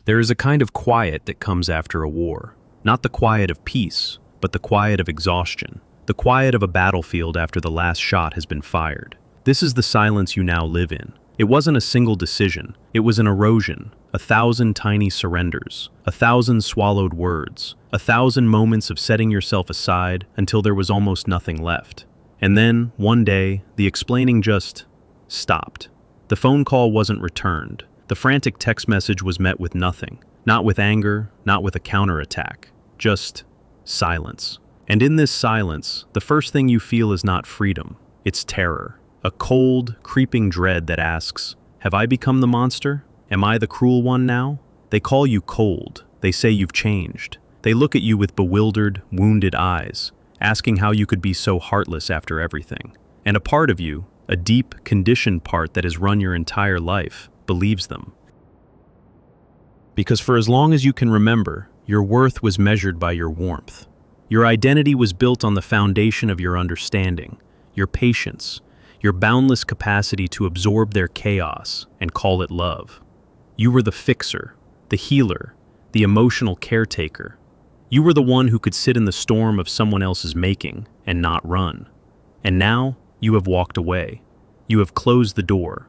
There is a kind of quiet that comes after a war. Not the quiet of peace, but the quiet of exhaustion. The quiet of a battlefield after the last shot has been fired. This is the silence you now live in. It wasn't a single decision. It was an erosion, 1,000 tiny surrenders, 1,000 swallowed words, 1,000 moments of setting yourself aside until there was almost nothing left. And then, one day, the explaining just stopped. The phone call wasn't returned. The frantic text message was met with nothing. Not with anger, not with a counterattack. Just silence. And in this silence, the first thing you feel is not freedom. It's terror. A cold, creeping dread that asks, have I become the monster? Am I the cruel one now? They call you cold. They say you've changed. They look at you with bewildered, wounded eyes, asking how you could be so heartless after everything. And a part of you, a deep, conditioned part that has run your entire life, believes them. Because for as long as you can remember, your worth was measured by your warmth. Your identity was built on the foundation of your understanding, your patience, your boundless capacity to absorb their chaos and call it love. You were the fixer, the healer, the emotional caretaker. You were the one who could sit in the storm of someone else's making and not run. And now, you have walked away. You have closed the door.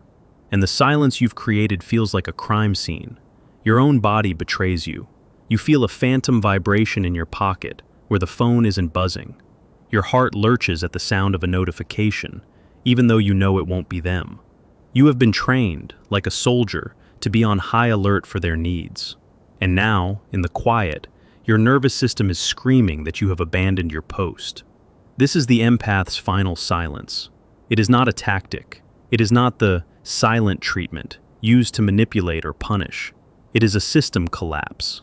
And the silence you've created feels like a crime scene. Your own body betrays you. You feel a phantom vibration in your pocket where the phone isn't buzzing. Your heart lurches at the sound of a notification, even though you know it won't be them. You have been trained, like a soldier, to be on high alert for their needs. And now, in the quiet, your nervous system is screaming that you have abandoned your post. This is the empath's final silence. It is not a tactic. It is not the silent treatment used to manipulate or punish. It is a system collapse.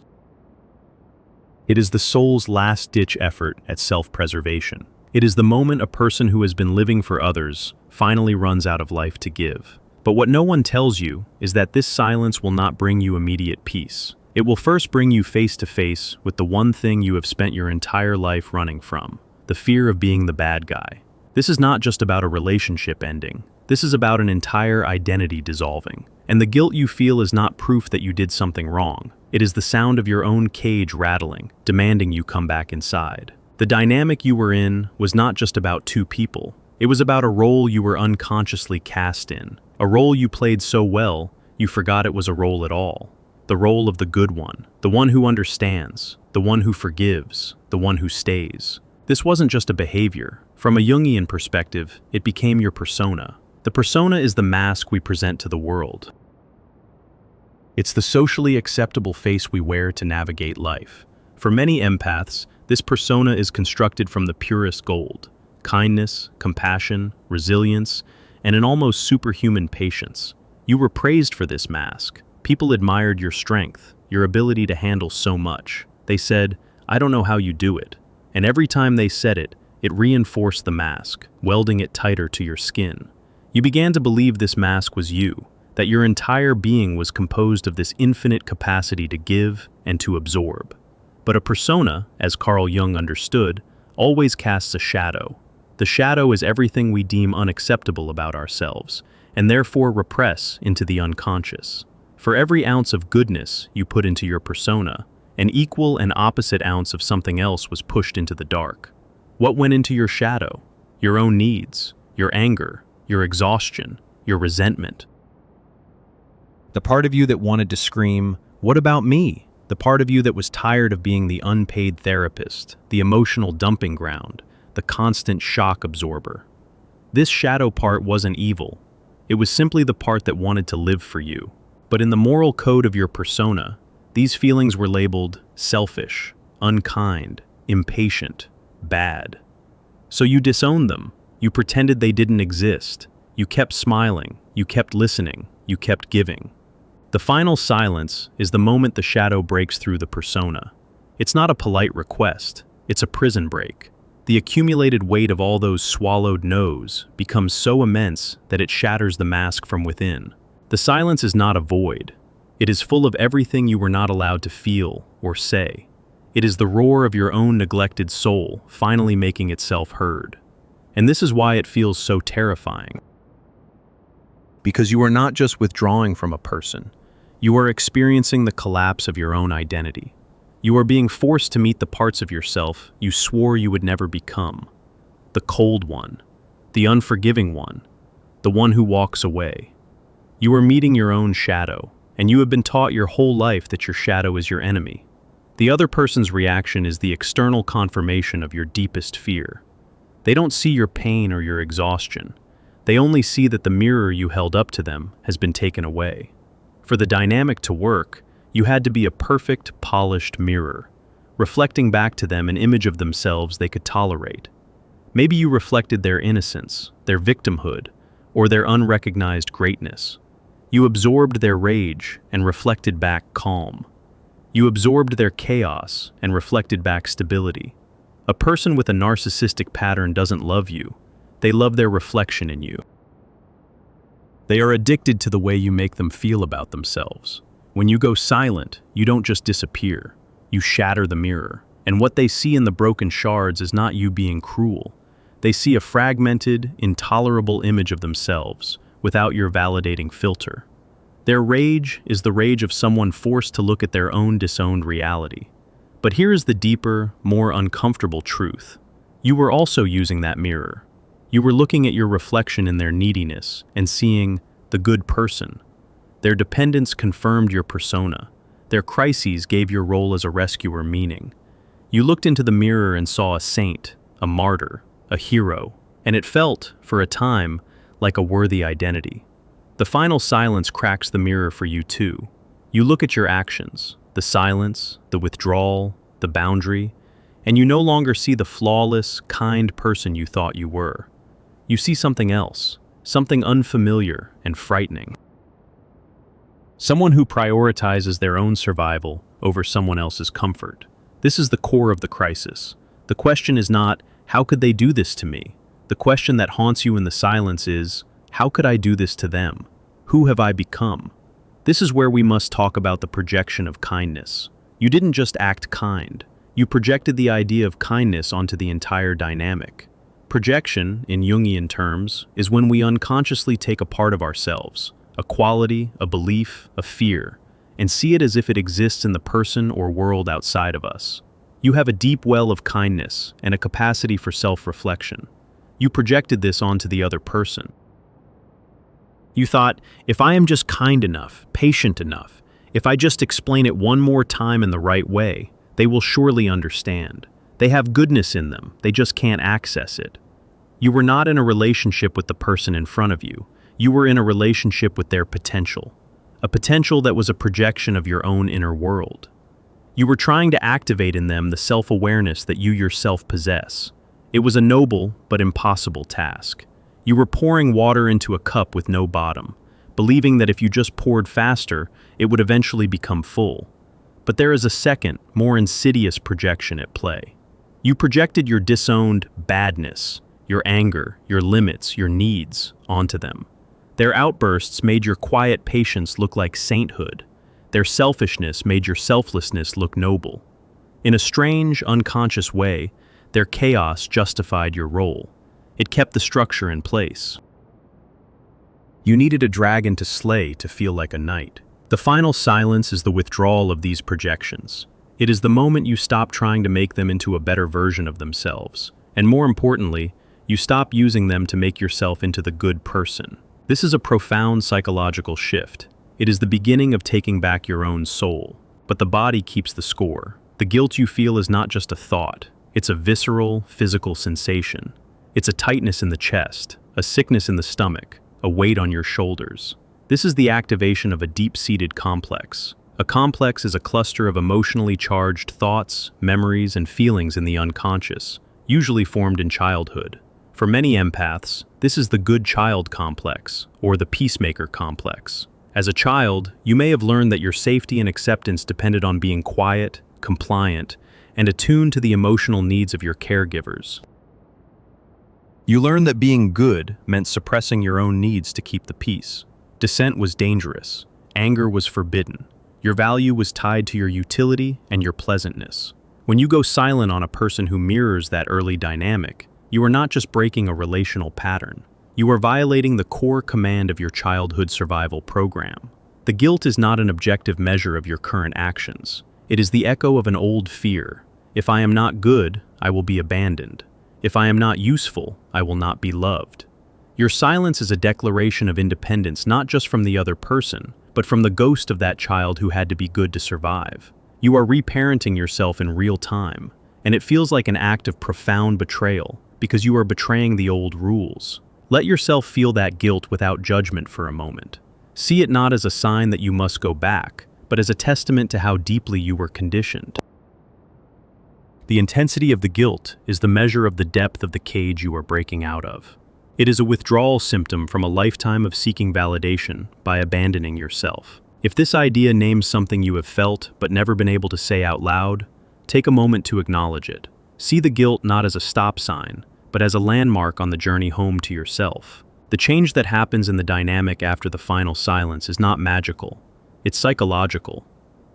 It is the soul's last-ditch effort at self-preservation. It is the moment a person who has been living for others finally runs out of life to give. But what no one tells you is that this silence will not bring you immediate peace. It will first bring you face to face with the one thing you have spent your entire life running from, the fear of being the bad guy. This is not just about a relationship ending. This is about an entire identity dissolving. And the guilt you feel is not proof that you did something wrong. It is the sound of your own cage rattling, demanding you come back inside. The dynamic you were in was not just about two people. It was about a role you were unconsciously cast in. A role you played so well, you forgot it was a role at all. The role of the good one, the one who understands, the one who forgives, the one who stays. This wasn't just a behavior. From a Jungian perspective, it became your persona. The persona is the mask we present to the world. It's the socially acceptable face we wear to navigate life. For many empaths, this persona is constructed from the purest gold: kindness, compassion, resilience, and an almost superhuman patience. You were praised for this mask. People admired your strength, your ability to handle so much. They said, "I don't know how you do it." And every time they said it, it reinforced the mask, welding it tighter to your skin. You began to believe this mask was you, that your entire being was composed of this infinite capacity to give and to absorb. But a persona, as Carl Jung understood, always casts a shadow. The shadow is everything we deem unacceptable about ourselves, and therefore repress into the unconscious. For every ounce of goodness you put into your persona, an equal and opposite ounce of something else was pushed into the dark. What went into your shadow? Your own needs, your anger, your exhaustion, your resentment. The part of you that wanted to scream, "What about me?" The part of you that was tired of being the unpaid therapist, the emotional dumping ground, the constant shock absorber. This shadow part wasn't evil. It was simply the part that wanted to live for you. But in the moral code of your persona, these feelings were labeled selfish, unkind, impatient, bad. So you disowned them. You pretended they didn't exist. You kept smiling. You kept listening. You kept giving. The final silence is the moment the shadow breaks through the persona. It's not a polite request. It's a prison break. The accumulated weight of all those swallowed no's becomes so immense that it shatters the mask from within. The silence is not a void. It is full of everything you were not allowed to feel or say. It is the roar of your own neglected soul finally making itself heard. And this is why it feels so terrifying. Because you are not just withdrawing from a person. You are experiencing the collapse of your own identity. You are being forced to meet the parts of yourself you swore you would never become. The cold one, the unforgiving one, the one who walks away. You are meeting your own shadow, and you have been taught your whole life that your shadow is your enemy. The other person's reaction is the external confirmation of your deepest fear. They don't see your pain or your exhaustion. They only see that the mirror you held up to them has been taken away. For the dynamic to work, you had to be a perfect, polished mirror, reflecting back to them an image of themselves they could tolerate. Maybe you reflected their innocence, their victimhood, or their unrecognized greatness. You absorbed their rage and reflected back calm. You absorbed their chaos and reflected back stability. A person with a narcissistic pattern doesn't love you. They love their reflection in you. They are addicted to the way you make them feel about themselves. When you go silent, you don't just disappear. You shatter the mirror. And what they see in the broken shards is not you being cruel. They see a fragmented, intolerable image of themselves without your validating filter. Their rage is the rage of someone forced to look at their own disowned reality. But here is the deeper, more uncomfortable truth. You were also using that mirror. You were looking at your reflection in their neediness and seeing the good person. Their dependence confirmed your persona. Their crises gave your role as a rescuer meaning. You looked into the mirror and saw a saint, a martyr, a hero, and it felt, for a time, like a worthy identity. The final silence cracks the mirror for you too. You look at your actions, the silence, the withdrawal, the boundary, and you no longer see the flawless, kind person you thought you were. You see something else, something unfamiliar and frightening. Someone who prioritizes their own survival over someone else's comfort. This is the core of the crisis. The question is not, how could they do this to me? The question that haunts you in the silence is, how could I do this to them? Who have I become? This is where we must talk about the projection of kindness. You didn't just act kind. You projected the idea of kindness onto the entire dynamic. Projection, in Jungian terms, is when we unconsciously take a part of ourselves, a quality, a belief, a fear, and see it as if it exists in the person or world outside of us. You have a deep well of kindness and a capacity for self-reflection. You projected this onto the other person. You thought, if I am just kind enough, patient enough, if I just explain it one more time in the right way, they will surely understand. They have goodness in them, they just can't access it. You were not in a relationship with the person in front of you. You were in a relationship with their potential. A potential that was a projection of your own inner world. You were trying to activate in them the self-awareness that you yourself possess. It was a noble but impossible task. You were pouring water into a cup with no bottom, believing that if you just poured faster, it would eventually become full. But there is a second, more insidious projection at play. You projected your disowned badness, your anger, your limits, your needs onto them. Their outbursts made your quiet patience look like sainthood. Their selfishness made your selflessness look noble. In a strange, unconscious way, their chaos justified your role. It kept the structure in place. You needed a dragon to slay to feel like a knight. The final silence is the withdrawal of these projections. It is the moment you stop trying to make them into a better version of themselves. And more importantly, you stop using them to make yourself into the good person. This is a profound psychological shift. It is the beginning of taking back your own soul. But the body keeps the score. The guilt you feel is not just a thought. It's a visceral, physical sensation. It's a tightness in the chest, a sickness in the stomach, a weight on your shoulders. This is the activation of a deep-seated complex. A complex is a cluster of emotionally charged thoughts, memories, and feelings in the unconscious, usually formed in childhood. For many empaths, this is the good child complex, or the peacemaker complex. As a child, you may have learned that your safety and acceptance depended on being quiet, compliant, and attuned to the emotional needs of your caregivers. You learned that being good meant suppressing your own needs to keep the peace. Dissent was dangerous. Anger was forbidden. Your value was tied to your utility and your pleasantness. When you go silent on a person who mirrors that early dynamic, you are not just breaking a relational pattern. You are violating the core command of your childhood survival program. The guilt is not an objective measure of your current actions. It is the echo of an old fear. If I am not good, I will be abandoned. If I am not useful, I will not be loved. Your silence is a declaration of independence not just from the other person, but from the ghost of that child who had to be good to survive. You are reparenting yourself in real time, and it feels like an act of profound betrayal because you are betraying the old rules. Let yourself feel that guilt without judgment for a moment. See it not as a sign that you must go back, but as a testament to how deeply you were conditioned. The intensity of the guilt is the measure of the depth of the cage you are breaking out of. It is a withdrawal symptom from a lifetime of seeking validation by abandoning yourself. If this idea names something you have felt but never been able to say out loud, take a moment to acknowledge it. See the guilt not as a stop sign, but as a landmark on the journey home to yourself. The change that happens in the dynamic after the final silence is not magical. It's psychological.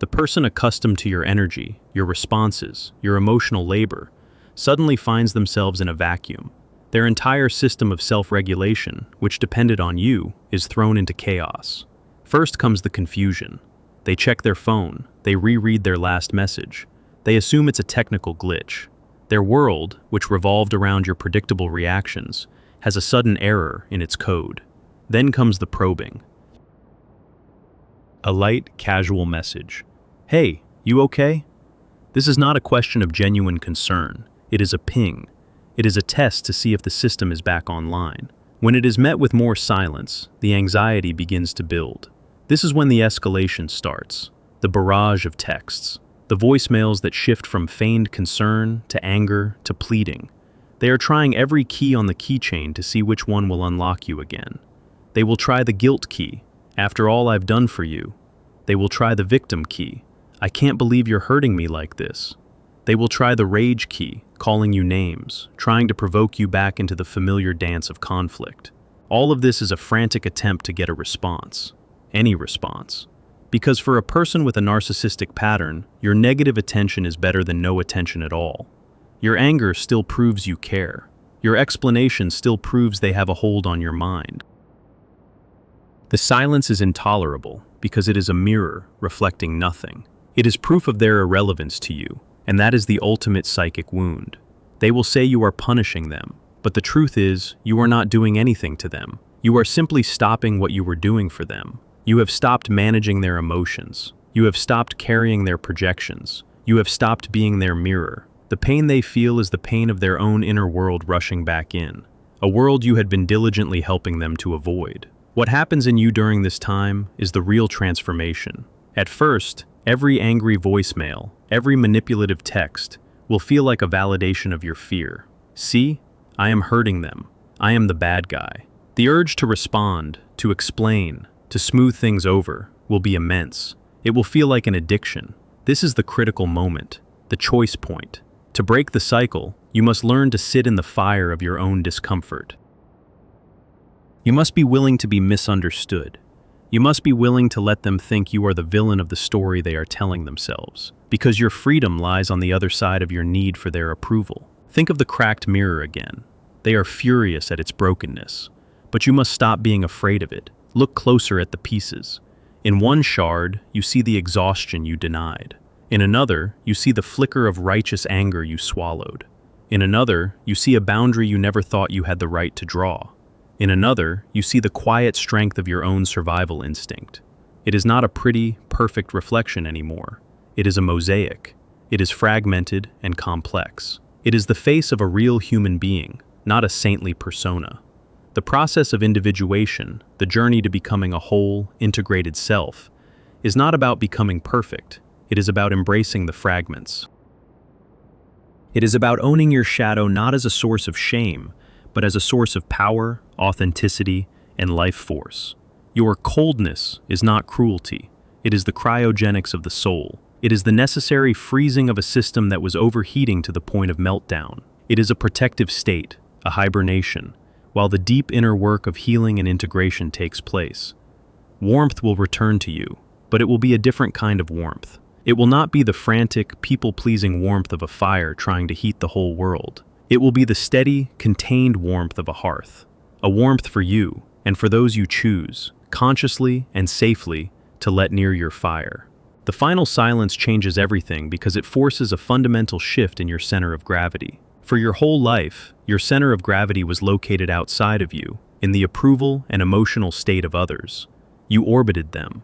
The person accustomed to your energy, your responses, your emotional labor, suddenly finds themselves in a vacuum. Their entire system of self-regulation, which depended on you, is thrown into chaos. First comes the confusion. They check their phone, they reread their last message. They assume it's a technical glitch. Their world, which revolved around your predictable reactions, has a sudden error in its code. Then comes the probing. A light, casual message. Hey, you okay? This is not a question of genuine concern. It is a ping. It is a test to see if the system is back online. When it is met with more silence, the anxiety begins to build. This is when the escalation starts, the barrage of texts, the voicemails that shift from feigned concern to anger to pleading. They are trying every key on the keychain to see which one will unlock you again. They will try the guilt key. After all I've done for you. They will try the victim key. I can't believe you're hurting me like this. They will try the rage key, calling you names, trying to provoke you back into the familiar dance of conflict. All of this is a frantic attempt to get a response. Any response. Because for a person with a narcissistic pattern, your negative attention is better than no attention at all. Your anger still proves you care. Your explanation still proves they have a hold on your mind. The silence is intolerable because it is a mirror reflecting nothing. It is proof of their irrelevance to you, and that is the ultimate psychic wound. They will say you are punishing them, but the truth is, you are not doing anything to them. You are simply stopping what you were doing for them. You have stopped managing their emotions. You have stopped carrying their projections. You have stopped being their mirror. The pain they feel is the pain of their own inner world rushing back in, a world you had been diligently helping them to avoid. What happens in you during this time is the real transformation. At first, every angry voicemail, every manipulative text will feel like a validation of your fear. See, I am hurting them. I am the bad guy. The urge to respond, to explain, to smooth things over will be immense. It will feel like an addiction. This is the critical moment, the choice point. To break the cycle, you must learn to sit in the fire of your own discomfort. You must be willing to be misunderstood. You must be willing to let them think you are the villain of the story they are telling themselves, because your freedom lies on the other side of your need for their approval. Think of the cracked mirror again. They are furious at its brokenness, but you must stop being afraid of it. Look closer at the pieces. In one shard, you see the exhaustion you denied. In another, you see the flicker of righteous anger you swallowed. In another, you see a boundary you never thought you had the right to draw. In another, you see the quiet strength of your own survival instinct. It is not a pretty, perfect reflection anymore. It is a mosaic. It is fragmented and complex. It is the face of a real human being, not a saintly persona. The process of individuation, the journey to becoming a whole, integrated self, is not about becoming perfect. It is about embracing the fragments. It is about owning your shadow not as a source of shame, but as a source of power, authenticity, and life force. Your coldness is not cruelty. It is the cryogenics of the soul. It is the necessary freezing of a system that was overheating to the point of meltdown. It is a protective state, a hibernation, while the deep inner work of healing and integration takes place. Warmth will return to you, but it will be a different kind of warmth. It will not be the frantic, people-pleasing warmth of a fire trying to heat the whole world. It will be the steady, contained warmth of a hearth. A warmth for you, and for those you choose, consciously and safely, to let near your fire. The final silence changes everything because it forces a fundamental shift in your center of gravity. For your whole life, your center of gravity was located outside of you, in the approval and emotional state of others. You orbited them.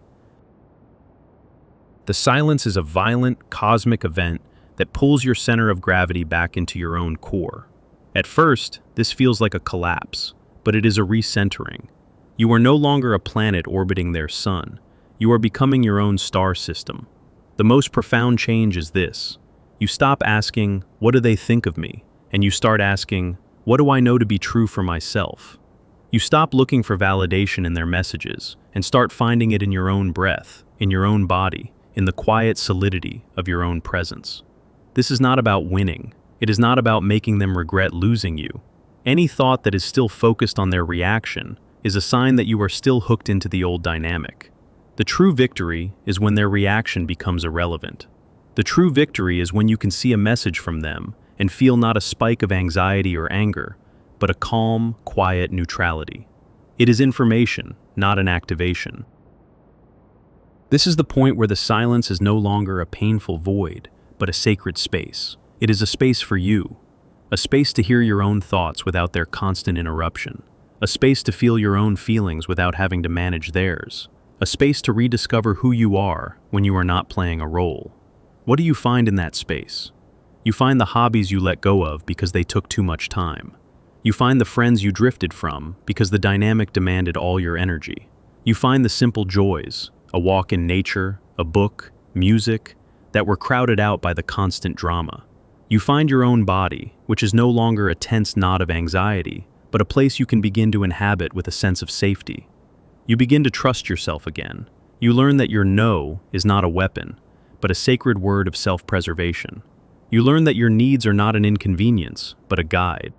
The silence is a violent, cosmic event that pulls your center of gravity back into your own core. At first, this feels like a collapse, but it is a recentering. You are no longer a planet orbiting their sun. You are becoming your own star system. The most profound change is this. You stop asking, "What do they think of me?" And you start asking, "What do I know to be true for myself?" You stop looking for validation in their messages and start finding it in your own breath, in your own body, in the quiet solidity of your own presence. This is not about winning. It is not about making them regret losing you. Any thought that is still focused on their reaction is a sign that you are still hooked into the old dynamic. The true victory is when their reaction becomes irrelevant. The true victory is when you can see a message from them and feel not a spike of anxiety or anger, but a calm, quiet neutrality. It is information, not an activation. This is the point where the silence is no longer a painful void, but a sacred space. It is a space for you, a space to hear your own thoughts without their constant interruption, a space to feel your own feelings without having to manage theirs, a space to rediscover who you are when you are not playing a role. What do you find in that space? You find the hobbies you let go of because they took too much time. You find the friends you drifted from because the dynamic demanded all your energy. You find the simple joys, a walk in nature, a book, music, that were crowded out by the constant drama. You find your own body, which is no longer a tense knot of anxiety, but a place you can begin to inhabit with a sense of safety. You begin to trust yourself again. You learn that your no is not a weapon, but a sacred word of self-preservation. You learn that your needs are not an inconvenience, but a guide.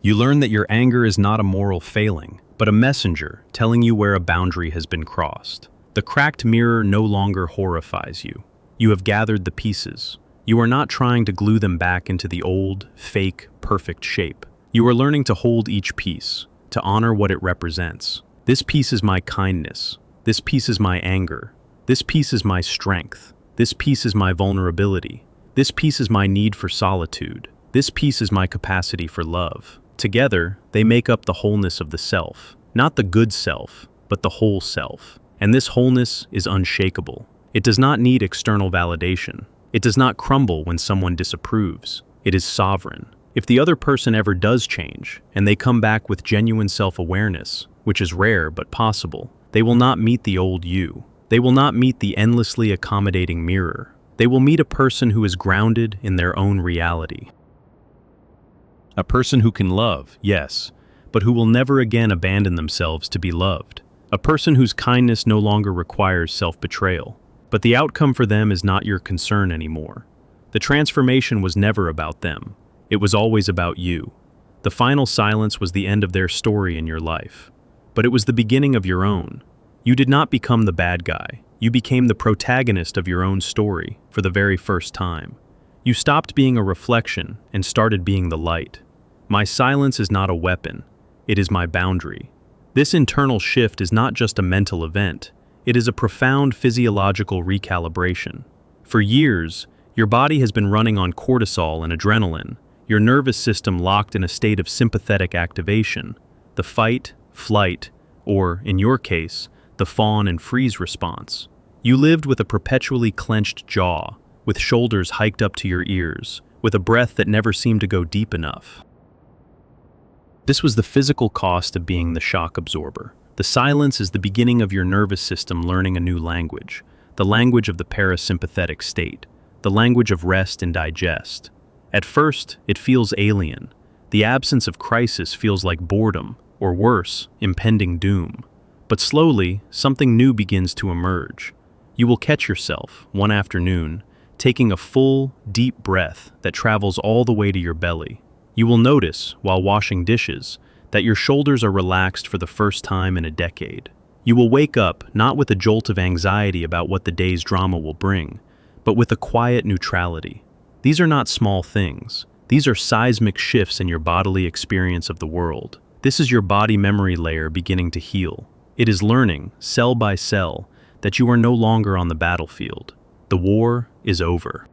You learn that your anger is not a moral failing, but a messenger telling you where a boundary has been crossed. The cracked mirror no longer horrifies you. You have gathered the pieces. You are not trying to glue them back into the old, fake, perfect shape. You are learning to hold each piece, to honor what it represents. This piece is my kindness. This piece is my anger. This piece is my strength. This piece is my vulnerability. This piece is my need for solitude. This piece is my capacity for love. Together, they make up the wholeness of the self. Not the good self, but the whole self. And this wholeness is unshakable. It does not need external validation. It does not crumble when someone disapproves. It is sovereign. If the other person ever does change, and they come back with genuine self-awareness, which is rare but possible, they will not meet the old you. They will not meet the endlessly accommodating mirror. They will meet a person who is grounded in their own reality. A person who can love, yes, but who will never again abandon themselves to be loved. A person whose kindness no longer requires self-betrayal. But the outcome for them is not your concern anymore. The transformation was never about them. It was always about you. The final silence was the end of their story in your life. But it was the beginning of your own. You did not become the bad guy. You became the protagonist of your own story for the very first time. You stopped being a reflection and started being the light. My silence is not a weapon. It is my boundary. This internal shift is not just a mental event. It is a profound physiological recalibration. For years, your body has been running on cortisol and adrenaline, your nervous system locked in a state of sympathetic activation, the fight, flight, or, in your case, the fawn and freeze response. You lived with a perpetually clenched jaw, with shoulders hiked up to your ears, with a breath that never seemed to go deep enough. This was the physical cost of being the shock absorber. The silence is the beginning of your nervous system learning a new language, the language of the parasympathetic state, the language of rest and digest. At first, it feels alien. The absence of crisis feels like boredom, or worse, impending doom. But slowly, something new begins to emerge. You will catch yourself, one afternoon, taking a full, deep breath that travels all the way to your belly. You will notice, while washing dishes, that your shoulders are relaxed for the first time in a decade. You will wake up not with a jolt of anxiety about what the day's drama will bring, but with a quiet neutrality. These are not small things. These are seismic shifts in your bodily experience of the world. This is your body memory layer beginning to heal. It is learning, cell by cell, that you are no longer on the battlefield. The war is over.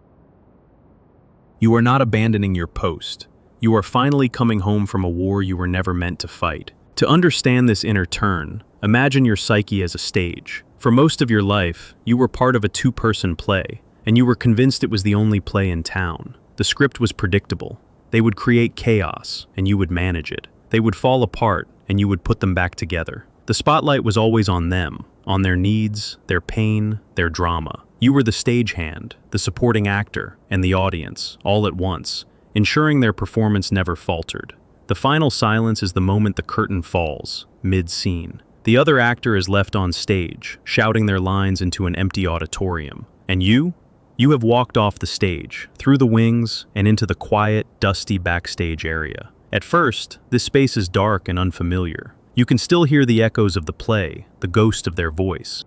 You are not abandoning your post. You are finally coming home from a war you were never meant to fight. To understand this inner turn, imagine your psyche as a stage. For most of your life, you were part of a two-person play, and you were convinced it was the only play in town. The script was predictable. They would create chaos, and you would manage it. They would fall apart, and you would put them back together. The spotlight was always on them, on their needs, their pain, their drama. You were the stagehand, the supporting actor, and the audience, all at once, ensuring their performance never faltered. The final silence is the moment the curtain falls, mid-scene. The other actor is left on stage, shouting their lines into an empty auditorium. And you? You have walked off the stage, through the wings, and into the quiet, dusty backstage area. At first, this space is dark and unfamiliar. You can still hear the echoes of the play, the ghost of their voice.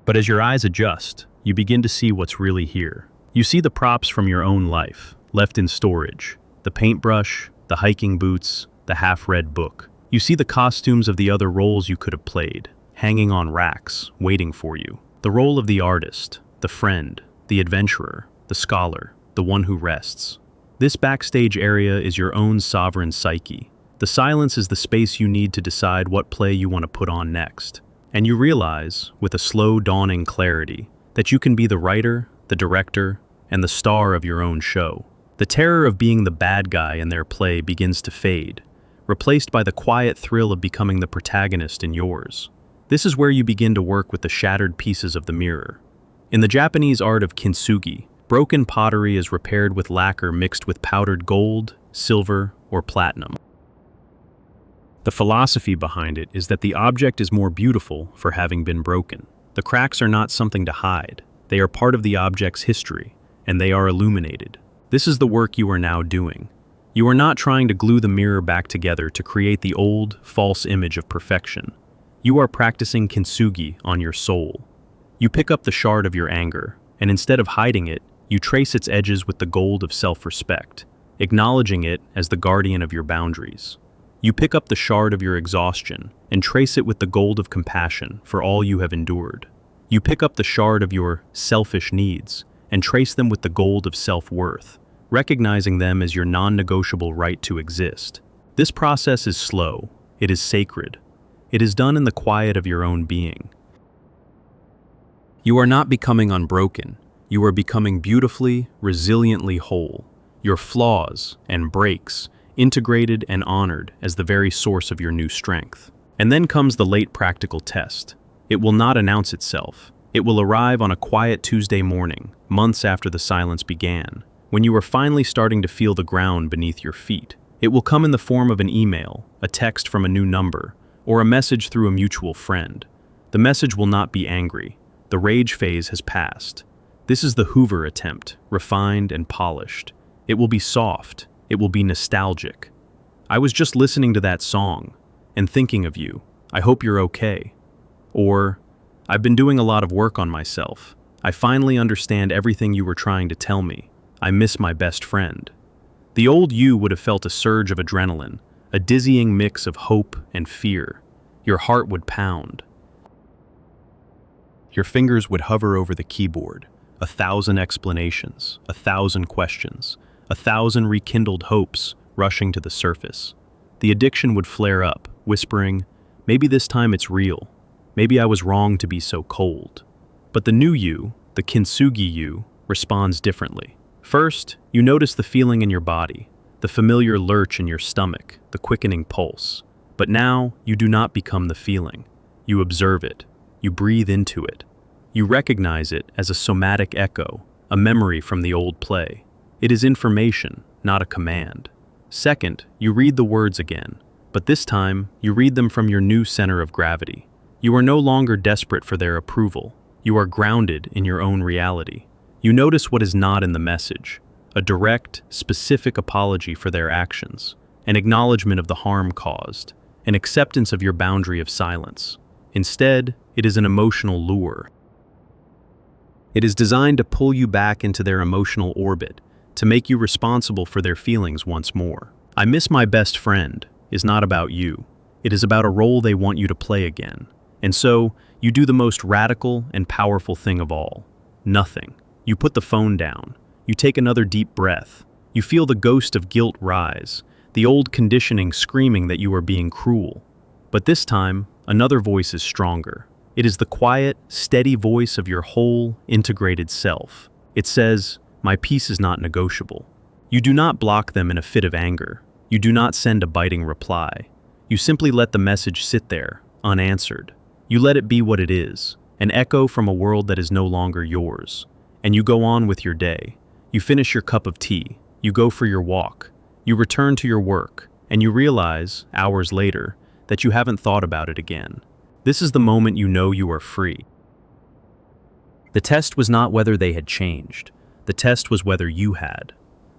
But as your eyes adjust, you begin to see what's really here. You see the props from your own life, left in storage. The paintbrush, the hiking boots, the half-read book. You see the costumes of the other roles you could have played, hanging on racks, waiting for you. The role of the artist, the friend, the adventurer, the scholar, the one who rests. This backstage area is your own sovereign psyche. The silence is the space you need to decide what play you want to put on next. And you realize, with a slow dawning clarity, that you can be the writer, the director, and the star of your own show. The terror of being the bad guy in their play begins to fade, replaced by the quiet thrill of becoming the protagonist in yours. This is where you begin to work with the shattered pieces of the mirror. In the Japanese art of kintsugi, broken pottery is repaired with lacquer mixed with powdered gold, silver, or platinum. The philosophy behind it is that the object is more beautiful for having been broken. The cracks are not something to hide. They are part of the object's history, and they are illuminated. This is the work you are now doing. You are not trying to glue the mirror back together to create the old, false image of perfection. You are practicing kintsugi on your soul. You pick up the shard of your anger, and instead of hiding it, you trace its edges with the gold of self-respect, acknowledging it as the guardian of your boundaries. You pick up the shard of your exhaustion and trace it with the gold of compassion for all you have endured. You pick up the shard of your selfish needs and trace them with the gold of self-worth, recognizing them as your non-negotiable right to exist. This process is slow. It is sacred. It is done in the quiet of your own being. You are not becoming unbroken. You are becoming beautifully, resiliently whole. Your flaws and breaks integrated and honored as the very source of your new strength. And then comes the late practical test. It will not announce itself. It will arrive on a quiet Tuesday morning, months after the silence began, when you are finally starting to feel the ground beneath your feet. It will come in the form of an email, a text from a new number, or a message through a mutual friend. The message will not be angry. The rage phase has passed. This is the Hoover attempt, refined and polished. It will be soft. It will be nostalgic. I was just listening to that song and thinking of you. I hope you're okay. Or, I've been doing a lot of work on myself. I finally understand everything you were trying to tell me. I miss my best friend. The old you would have felt a surge of adrenaline, a dizzying mix of hope and fear. Your heart would pound. Your fingers would hover over the keyboard, 1,000 explanations, 1,000 questions, 1,000 rekindled hopes rushing to the surface. The addiction would flare up, whispering, maybe this time it's real. Maybe I was wrong to be so cold. But the new you, the kintsugi you, responds differently. First, you notice the feeling in your body, the familiar lurch in your stomach, the quickening pulse. But now, you do not become the feeling. You observe it. You breathe into it. You recognize it as a somatic echo, a memory from the old play. It is information, not a command. Second, you read the words again, but this time, you read them from your new center of gravity. You are no longer desperate for their approval. You are grounded in your own reality. You notice what is not in the message, a direct, specific apology for their actions, an acknowledgement of the harm caused, an acceptance of your boundary of silence. Instead, it is an emotional lure. It is designed to pull you back into their emotional orbit, to make you responsible for their feelings once more. I miss my best friend is not about you. It is about a role they want you to play again. And so, you do the most radical and powerful thing of all. Nothing. You put the phone down. You take another deep breath. You feel the ghost of guilt rise, the old conditioning screaming that you are being cruel. But this time, another voice is stronger. It is the quiet, steady voice of your whole, integrated self. It says, "My peace is not negotiable." You do not block them in a fit of anger. You do not send a biting reply. You simply let the message sit there, unanswered. You let it be what it is, an echo from a world that is no longer yours. And you go on with your day. You finish your cup of tea. You go for your walk. You return to your work, and you realize, hours later, that you haven't thought about it again. This is the moment you know you are free. The test was not whether they had changed. The test was whether you had.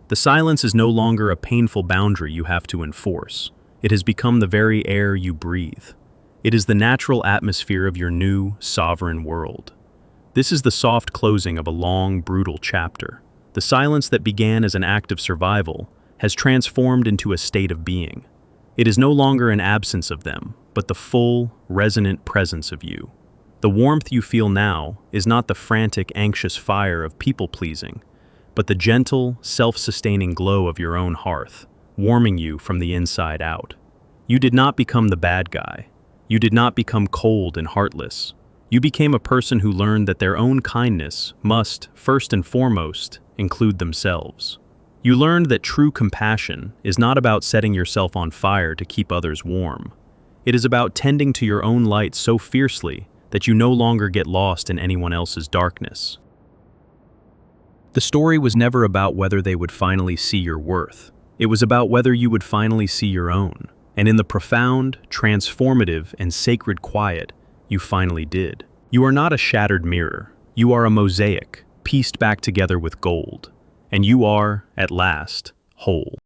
The silence is no longer a painful boundary you have to enforce. It has become the very air you breathe. It is the natural atmosphere of your new, sovereign world. This is the soft closing of a long, brutal chapter. The silence that began as an act of survival has transformed into a state of being. It is no longer an absence of them, but the full, resonant presence of you. The warmth you feel now is not the frantic, anxious fire of people-pleasing, but the gentle, self-sustaining glow of your own hearth, warming you from the inside out. You did not become the bad guy. You did not become cold and heartless. You became a person who learned that their own kindness must, first and foremost, include themselves. You learned that true compassion is not about setting yourself on fire to keep others warm. It is about tending to your own light so fiercely that you no longer get lost in anyone else's darkness. The story was never about whether they would finally see your worth. It was about whether you would finally see your own. And in the profound, transformative, and sacred quiet, you finally did. You are not a shattered mirror. You are a mosaic, pieced back together with gold. And you are, at last, whole.